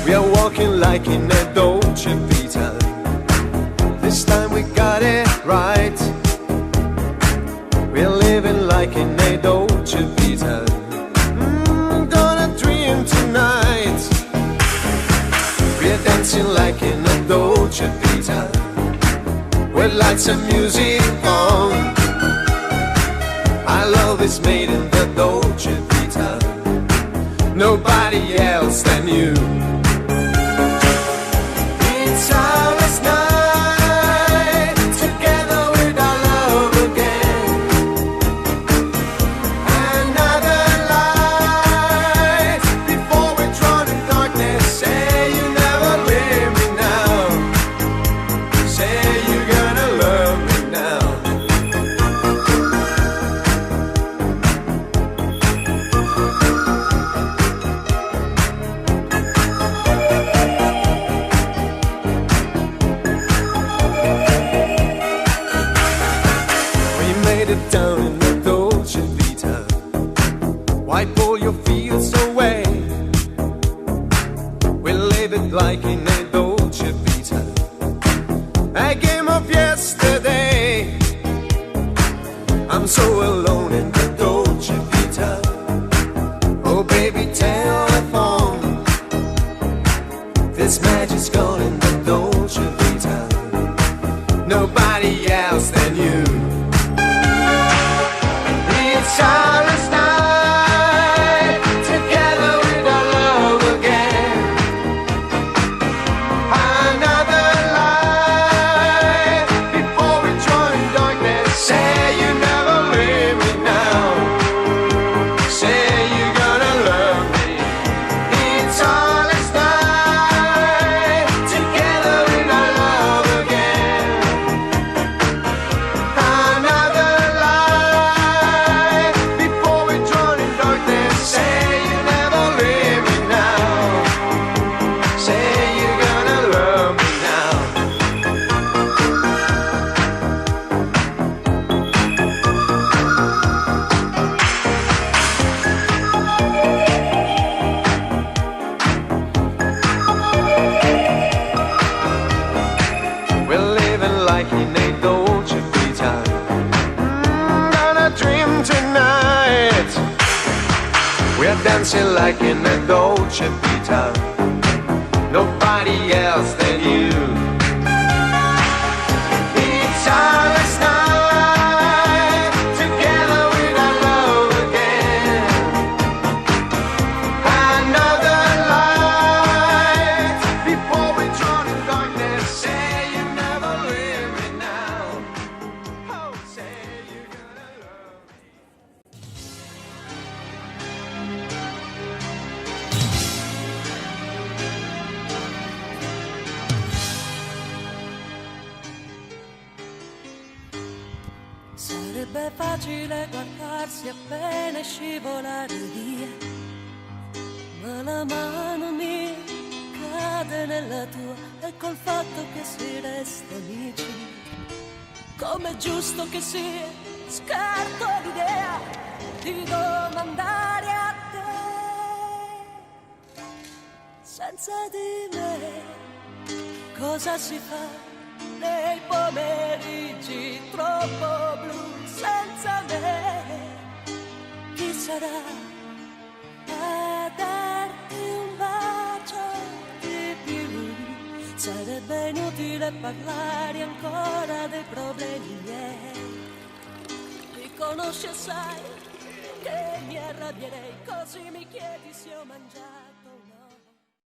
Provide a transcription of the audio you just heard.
We are walking like in a Dolce Vita. This time we got it right. We're living like in a Dolce Vita. Gonna dream tonight. We're dancing like in a Dolce Vita, with lights and music on. Our love is made in the Dolce Vita, nobody else than you. It's our last night, together with our love again. Another light, before we drown in darkness. Say you never leave me now. Say you're gonna love me now. It down in the Dolce Vita. Wipe all your fears away. We live it like in a Dolce Vita, a game of yesterday. I'm so alone in the Dolce Vita. Oh baby, telephone. This magic's gone in the Dolce Vita, nobody else than you. It's our last night, together with our love again. Another light, before we join darkness. Say you never leave me now. Say you're gonna love me. It's our last night, together with our love again. Another light, before we drown in darkness. Say you never leave me now. Say you're gonna love me now. We're living like in a Dolce Vita. Gonna dream tonight. We're dancing like in a Dolce Vita, nobody else than you. It's our last night, together with our love again. Another light, before we drown in darkness. Say you never leave me now. Oh, say you're gonna love me. Sarebbe facile guardarsi appena e scivolare via, ma la mano mia cade nella tua, e col fatto che si resta amici, come è giusto che sia, scarto l'idea di domandare a te, senza di me cosa si fa nei pomeriggi troppo blu. Senza me chi sarà a darti un bacio di più? Sarebbe inutile parlare ancora dei problemi miei. Mi conosci e sai che mi arrabbierei, così mi chiedi se ho mangiato.